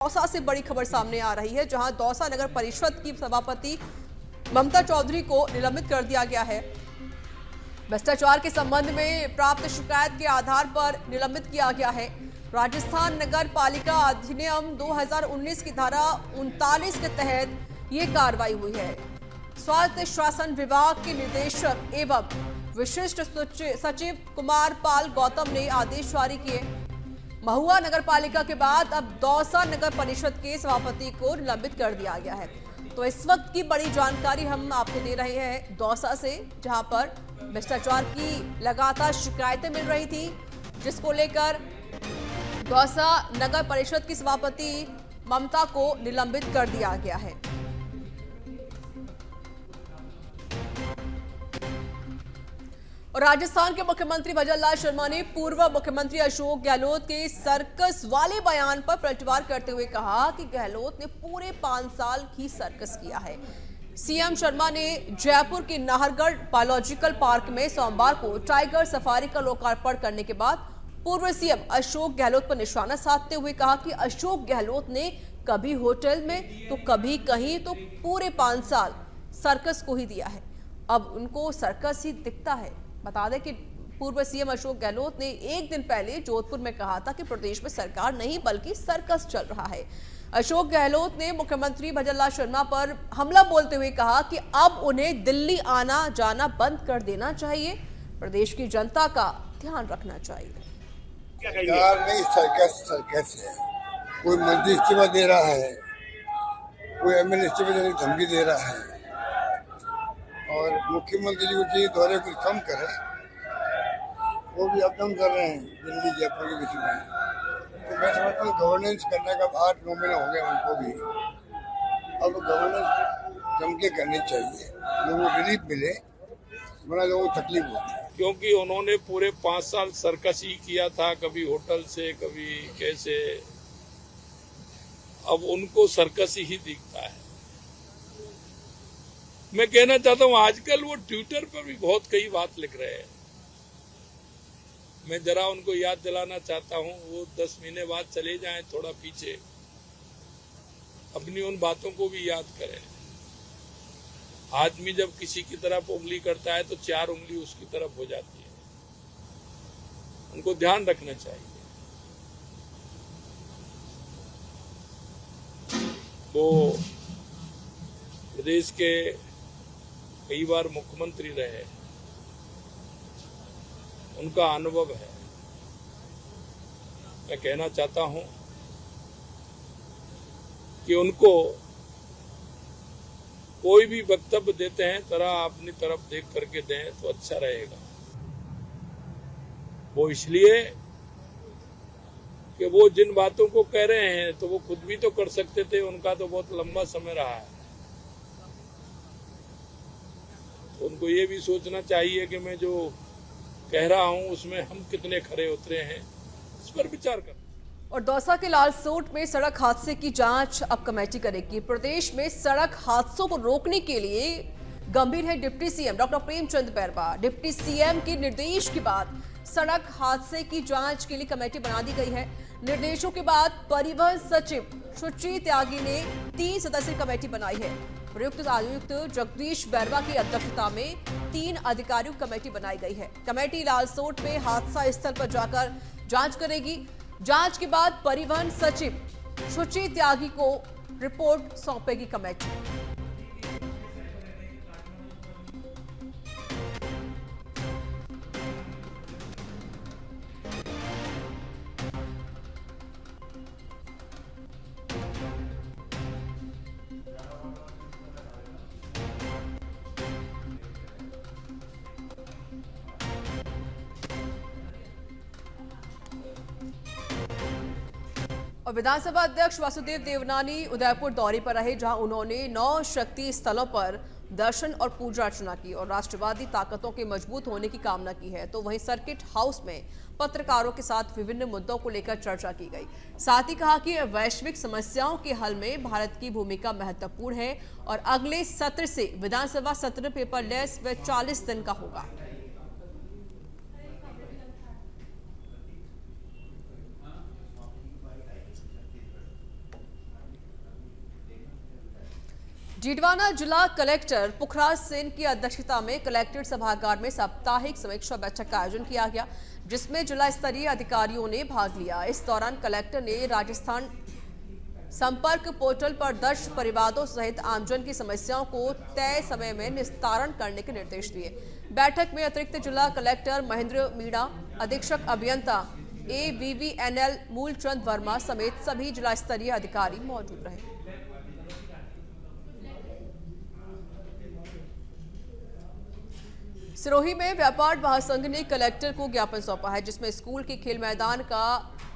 दौसा से बड़ी खबर सामने आ रही है, जहां दौसा नगर परिषद की सभापति ममता चौधरी को निलंबित कर दिया गया है। भ्रष्टाचार के संबंध में प्राप्त शिकायत के आधार पर निलंबित किया गया है। राजस्थान नगर पालिका अधिनियम 2019 की धारा 39 के तहत ये कार्रवाई हुई है। स्वायत्त शासन विभाग के निदेशक एवं विशिष्ट सचिव कुमार पाल गौतम ने आदेश जारी किए। महुआ नगर पालिका के बाद अब दौसा नगर परिषद के सभापति को निलंबित कर दिया गया है। तो इस वक्त की बड़ी जानकारी हम आपको दे रहे हैं दौसा से, जहां पर भ्रष्टाचार की लगातार शिकायतें मिल रही थी, जिसको लेकर दौसा नगर परिषद की सभापति ममता को निलंबित कर दिया गया है। और राजस्थान के मुख्यमंत्री भजनलाल शर्मा ने पूर्व मुख्यमंत्री अशोक गहलोत के सर्कस वाले बयान पर पलटवार करते हुए कहा कि गहलोत ने पूरे 5 साल ही सर्कस किया है। सीएम शर्मा ने जयपुर के नाहरगढ़ बायोलॉजिकल पार्क में सोमवार को टाइगर सफारी का लोकार्पण करने के बाद पूर्व सीएम अशोक गहलोत पर निशाना साधते हुए कहा कि अशोक गहलोत ने कभी होटल में तो कभी कहीं तो पूरे 5 साल सर्कस को ही दिया है। अब उनको सर्कस ही दिखता है। बता दें कि पूर्व सीएम अशोक गहलोत ने एक दिन पहले जोधपुर में कहा था कि प्रदेश में सरकार नहीं बल्कि सर्कस चल रहा है। अशोक गहलोत ने मुख्यमंत्री भजनलाल शर्मा पर हमला बोलते हुए कहा कि अब उन्हें दिल्ली आना जाना बंद कर देना चाहिए, प्रदेश की जनता का ध्यान रखना चाहिए। सरकार नहीं, सर्कस है। कोई मंत्री इस्तीफा दे रहा है, कोई एमएलए इस्तीफा देने की धमकी दे रहा है, और मुख्यमंत्री जी को चाहिए दौरे कुछ कम करे। वो भी अपकम कर रहे हैं दिल्ली जयपुर के बीच में। तो मैं समझता हूँ गवर्नेंस करने का 8-9 महीना हो गया उनको भी। अब गवर्नेंस जम के करनी चाहिए, लोगों को रिलीफ मिले, वरना लोगों को तकलीफ होती है। क्योंकि उन्होंने पूरे 5 साल सर्कस ही किया था, कभी होटल से कभी कैसे। अब उनको सर्कस ही दिखता है। मैं कहना चाहता हूं आजकल वो ट्विटर पर भी बहुत कई बात लिख रहे हैं। मैं जरा उनको याद दिलाना चाहता हूं, वो 10 महीने बाद चले जाएं थोड़ा पीछे, अपनी उन बातों को भी याद करें। आदमी जब किसी की तरफ उंगली करता है तो 4 उंगली उसकी तरफ हो जाती है। उनको ध्यान रखना चाहिए। वो प्रदेश के कई बार मुख्यमंत्री रहे, उनका अनुभव है। मैं कहना चाहता हूं कि उनको कोई भी वक्तव्य देते हैं जरा अपनी तरफ देख करके दें तो अच्छा रहेगा। वो इसलिए कि वो जिन बातों को कह रहे हैं तो वो खुद भी तो कर सकते थे, उनका तो बहुत लंबा समय रहा है। तो उनको ये भी सोचना चाहिए कि मैं जो कह रहा हूं उसमें हम कितने खरे उतरे हैं, इस पर विचार कर। और दौसा के लालसोट में सड़क हादसे की जांच अब कमेटी करेगी। प्रदेश में सड़क हादसों को रोकने के लिए गंभीर है deputy CM doctor Premchand Bairwa. Deputy CM के निर्देश के बाद सड़क हादसे की जांच के लिए कमेटी बना दी गई है। निर्देशों के बाद परिवहन सचिव सुची त्यागी ने 3 सदस्यीय कमेटी बनाई है। प्रयुक्त आयुक्त जगदीश बैरवा की अध्यक्षता में 3 अधिकारियों कमेटी बनाई गई है। कमेटी लालसोट में हादसा स्थल पर जाकर जांच करेगी। जांच के बाद परिवहन सचिव सुची त्यागी को रिपोर्ट सौंपेगी कमेटी। और विधानसभा अध्यक्ष वासुदेव देवनानी उदयपुर दौरे पर रहे, जहां उन्होंने 9 शक्ति स्थलों पर दर्शन और पूजा अर्चना की और राष्ट्रवादी ताकतों के मजबूत होने की कामना की है। तो वहीं सर्किट हाउस में पत्रकारों के साथ विभिन्न मुद्दों को लेकर चर्चा की गई। साथ ही कहा कि वैश्विक समस्याओं के हल में भारत की भूमिका महत्वपूर्ण है और अगले सत्र से विधानसभा सत्र पेपरलेस व 40 दिन का होगा। डीडवाना जिला कलेक्टर पुखराज सेन की अध्यक्षता में कलेक्ट्रेट सभागार में साप्ताहिक समीक्षा बैठक का आयोजन किया गया, जिसमें जिला स्तरीय अधिकारियों ने भाग लिया। इस दौरान कलेक्टर ने राजस्थान संपर्क पोर्टल पर दर्ज परिवादों सहित आमजन की समस्याओं को तय समय में निस्तारण करने के निर्देश दिए। बैठक में अतिरिक्त जिला कलेक्टर महेंद्र मीणा, अधीक्षक अभियंता AVVNL मूलचंद वर्मा समेत सभी जिला स्तरीय अधिकारी मौजूद रहे। सिरोही में व्यापार महासंघ ने कलेक्टर को ज्ञापन सौंपा है, जिसमें स्कूल के खेल मैदान का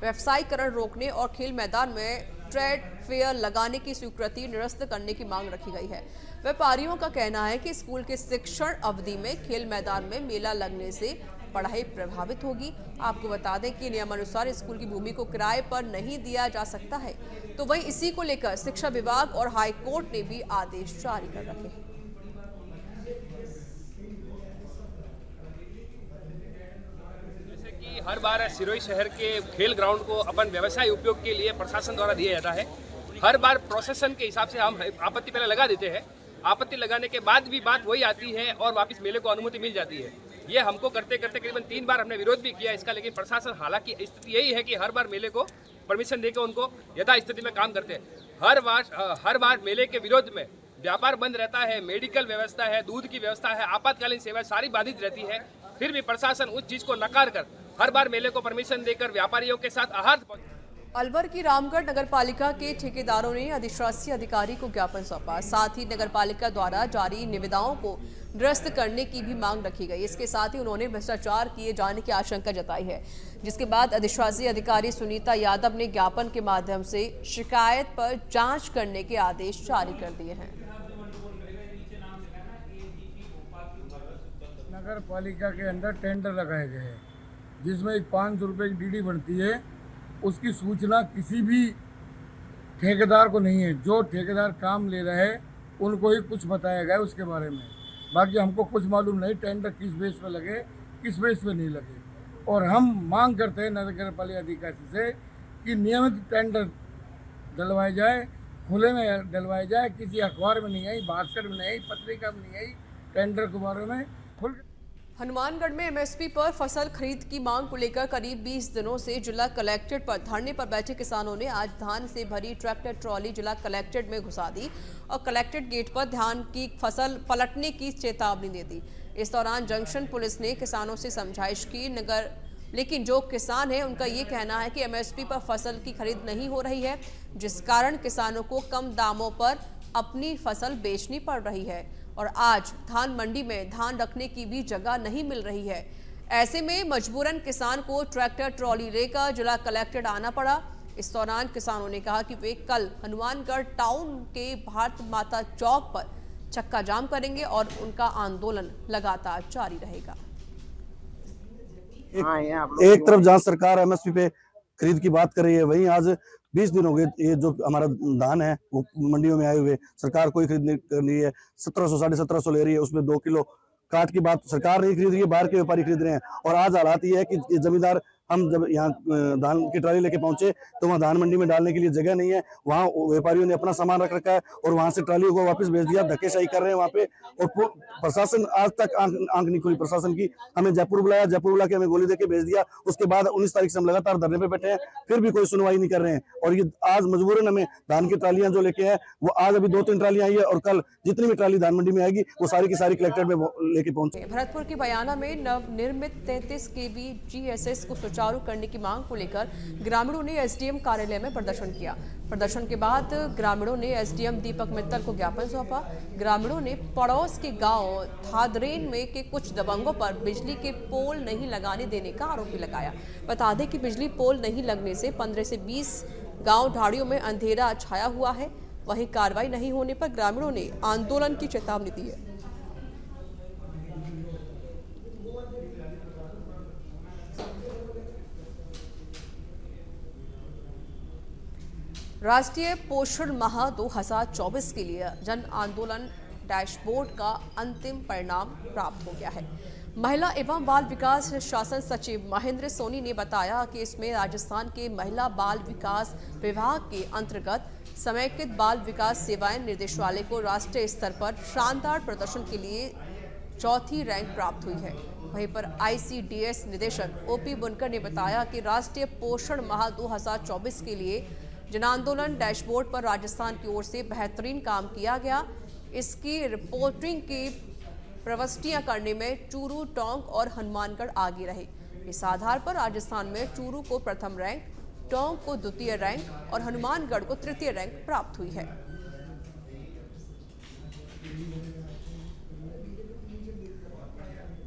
व्यवसायीकरण रोकने और खेल मैदान में ट्रेड फेयर लगाने की स्वीकृति निरस्त करने की मांग रखी गई है। व्यापारियों का कहना है कि स्कूल के शिक्षण अवधि में खेल मैदान में मेला लगने से पढ़ाई प्रभावित होगी। आपको बता दें कि नियमानुसार स्कूल की भूमि को किराए पर नहीं दिया जा सकता है, तो वहीं इसी को लेकर शिक्षा विभाग और हाई कोर्ट ने भी आदेश जारी कर रखे हैं। हर बार सिरोही शहर के खेल ग्राउंड को अपन व्यवसाय उपयोग के लिए प्रशासन द्वारा दिया जाता है। हर बार प्रोसेसन के हिसाब से हम आपत्ति पहले लगा देते हैं। आपत्ति लगाने के बाद भी बात वही आती है और वापस मेले को अनुमति मिल जाती है। ये हमको करते करते करीबन 3 बार हमने विरोध भी किया इसका, लेकिन प्रशासन, हालांकि स्थिति यही है कि हर बार मेले को परमिशन देकर उनको यथा स्थिति में काम करते हैं। हर बार मेले के विरोध में व्यापार बंद रहता है, मेडिकल व्यवस्था है, दूध की व्यवस्था है, आपातकालीन सेवा सारी बाधित रहती है। फिर भी प्रशासन उस चीज को नकार कर हर बार मेले को परमिशन देकर व्यापारियों के साथ आहत। अलवर की रामगढ़ नगरपालिका के ठेकेदारों ने अधिशासी अधिकारी को ज्ञापन सौंपा। साथ ही नगरपालिका द्वारा जारी निविदाओं को निरस्त करने की भी मांग रखी गई। इसके साथ ही उन्होंने भ्रष्टाचार किए जाने की आशंका जताई है, जिसके बाद अधिशासी अधिकारी सुनीता यादव ने ज्ञापन के माध्यम से शिकायत पर जांच करने के आदेश जारी कर दिए हैं। नगर पालिका के अंदर टेंडर लगाए गए हैं, जिसमें एक 500 रुपये की डीडी बनती है। उसकी सूचना किसी भी ठेकेदार को नहीं है। जो ठेकेदार काम ले रहे हैं उनको ही कुछ बताया गया उसके बारे में। बाकी हमको कुछ मालूम नहीं टेंडर किस बेस पे लगे, किस बेस पे नहीं लगे। और हम मांग करते हैं नगर पालिका अधिकारी से कि नियमित टेंडर डलवाए जाए, खुले में डलवाए जाए। किसी अखबार में नहीं आई, भास्कर में नहीं आई, पत्रिका में नहीं आई, टेंडर के बारे में खुल। हनुमानगढ़ में MSP पर फसल खरीद की मांग को लेकर करीब 20 दिनों से जिला कलेक्ट्रेट पर धरने पर बैठे किसानों ने आज धान से भरी ट्रैक्टर ट्रॉली जिला कलेक्ट्रेट में घुसा दी और कलेक्ट्रेट गेट पर धान की फसल पलटने की चेतावनी दे दी। इस दौरान जंक्शन पुलिस ने किसानों से समझाइश की, लेकिन जो किसान है उनका ये कहना है कि MSP पर फसल की खरीद नहीं हो रही है, जिस कारण किसानों को कम दामों पर अपनी फसल बेचनी पड़ रही है और आज धान मंडी में धान रखने की भी जगह नहीं मिल रही है। ऐसे में मजबूरन किसान को ट्रैक्टर ट्रॉली लेकर जिला कलेक्ट्रेट आना पड़ा। इस दौरान किसानों ने कहा कि वे कल हनुमानगढ़ टाउन के भारत माता चौक पर चक्का जाम करेंगे और उनका आंदोलन लगातार जारी रहेगा। एक तरफ जहां सरकार MSP पे खरीद की बात कर रही है, वहीं आज 20 दिन हो गए ये जो हमारा धान है वो मंडियों में आए हुए, सरकार कोई खरीद नहीं कर रही है। 1700 1750 ले रही है, उसमें 2 किलो काट की बात सरकार नहीं खरीद रही है, बाहर के व्यापारी खरीद रहे हैं। और आज हालात ये है कि जमींदार, हम जब यहाँ धान की ट्राली लेके पहुंचे तो वहाँ धान मंडी में डालने के लिए जगह नहीं है। वहाँ व्यापारियों ने अपना सामान रख रखा है और वहां से ट्रालियों को वापस भेज दिया। धक्केशाही कर रहे हैं वहाँ पे और प्रशासन आज तक आंख नहीं खुली प्रशासन की। हमें जयपुर बुलाया, जयपुर बुला के हमें गोली देके भेज दिया। उसके बाद 19 तारीख से हम लगातार धरने पे बैठे हैं, फिर भी कोई सुनवाई नहीं कर रहे हैं। और ये आज मजबूरन हमें धान की ट्रालियां जो लेके हैं वो आज अभी 2-3 ट्रालियां आई है और कल जितनी भी ट्राली धान मंडी में आएगी वो सारी की सारी कलेक्ट्रेट में लेके पहुंचे। भरतपुर के बयाना में नवनिर्मित 33 kV GSS को सुचारू करने की मांग को लेकर ग्रामीणों ने SDM कार्यालय में प्रदर्शन किया। प्रदर्शन के बाद ग्रामीणों ने SDM दीपक मित्तल को ज्ञापन सौंपा। ग्रामीणों ने पड़ोस के गांव थादरेन में के कुछ दबंगों पर बिजली के पोल नहीं लगाने देने का आरोप भी लगाया। बता दें कि बिजली पोल नहीं लगने से 15 से 20 गांव ढाड़ियों में अंधेरा छाया हुआ है। वहीं कार्रवाई नहीं होने पर ग्रामीणों ने आंदोलन की चेतावनी दी है। राष्ट्रीय पोषण माह 2024 के लिए जन आंदोलन डैशबोर्ड का अंतिम परिणाम प्राप्त हो गया है। महिला एवं बाल विकास शासन सचिव महेंद्र सोनी ने बताया कि इसमें राजस्थान के महिला बाल विकास विभाग के अंतर्गत समेकित बाल विकास सेवाएं निदेशालय को राष्ट्रीय स्तर पर शानदार प्रदर्शन के लिए चौथी रैंक प्राप्त हुई है। वहीं पर ICDS निदेशक OP बुनकर ने बताया कि राष्ट्रीय पोषण माह 2024 के लिए जन आंदोलन डैशबोर्ड पर राजस्थान की ओर से बेहतरीन काम किया गया। इसकी रिपोर्टिंग की प्रविष्टियां करने में चूरू, टोंक और हनुमानगढ़ आगे रहे। इस आधार पर राजस्थान में चूरू को प्रथम रैंक, टोंक को द्वितीय रैंक और हनुमानगढ़ को तृतीय रैंक प्राप्त हुई है।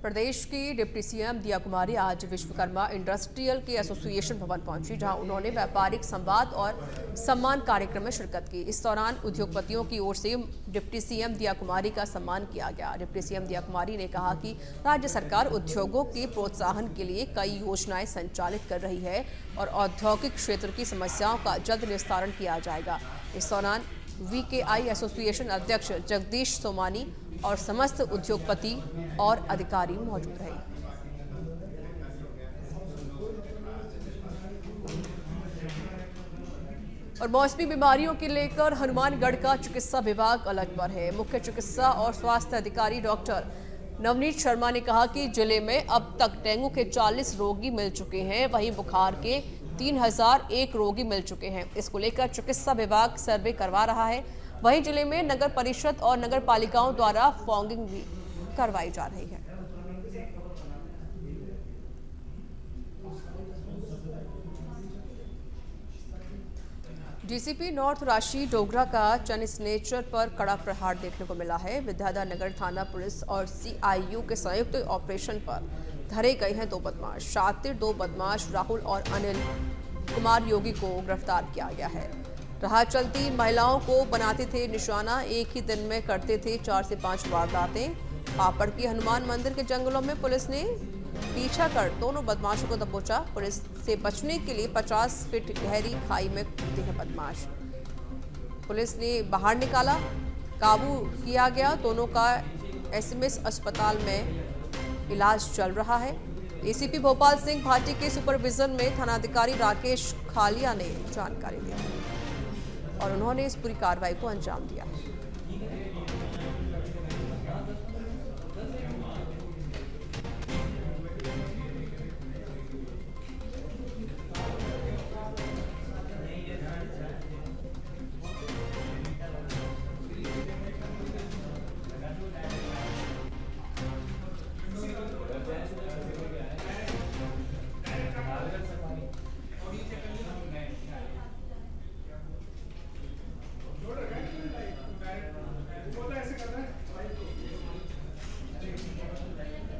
प्रदेश की डिप्टी सीएम दिया कुमारी आज विश्वकर्मा इंडस्ट्रियल के एसोसिएशन भवन पहुंची, जहां उन्होंने व्यापारिक संवाद और सम्मान कार्यक्रम में शिरकत की। इस दौरान उद्योगपतियों की ओर से डिप्टी सीएम दिया कुमारी का सम्मान किया गया। डिप्टी सीएम दिया कुमारी ने कहा कि राज्य सरकार उद्योगों के प्रोत्साहन के लिए कई योजनाएं संचालित कर रही है और औद्योगिक क्षेत्र की समस्याओं का जल्द निस्तारण किया जाएगा। इस दौरान VKI एसोसिएशन अध्यक्ष जगदीश सोमानी और समस्त उद्योगपति और अधिकारी मौजूद रहे। और मौसमी बीमारियों के लेकर हनुमानगढ़ का चिकित्सा विभाग अलर्ट पर है। मुख्य चिकित्सा और स्वास्थ्य अधिकारी डॉक्टर नवनीत शर्मा ने कहा कि जिले में अब तक डेंगू के 40 रोगी मिल चुके हैं, वहीं बुखार के 3001 रोगी मिल चुके हैं। इसको लेकर चिकित्सा विभाग सर्वे करवा रहा है। वहीं जिले में नगर परिषद और नगर पालिकाओं द्वारा फॉगिंग भी करवाई जा रही है। डीसीपी नॉर्थ राशि डोगरा का चन स्नेचर पर कड़ा प्रहार देखने को मिला है। विद्याधर नगर थाना पुलिस और CIU के संयुक्त ऑपरेशन पर धरे गए हैं 2 बदमाश। शातिर 2 बदमाश राहुल और अनिल कुमार योगी को गिरफ्तार किया गया है। राह चलती महिलाओं को बनाते थे निशाना, एक ही दिन में करते थे 4 से 5 वारदातें। पापड़ की हनुमान मंदिर के जंगलों में पुलिस ने पीछा कर दोनों बदमाशों को दबोचा। पुलिस से बचने के लिए 50 फीट गहरी खाई में कूदे हैं बदमाश। पुलिस ने बाहर निकाला, काबू किया गया। दोनों का SMS अस्पताल में इलाज चल रहा है। ACP भोपाल सिंह भाटी के सुपरविजन में थानाधिकारी राकेश खालिया ने जानकारी दी और उन्होंने इस पूरी कार्रवाई को अंजाम दिया।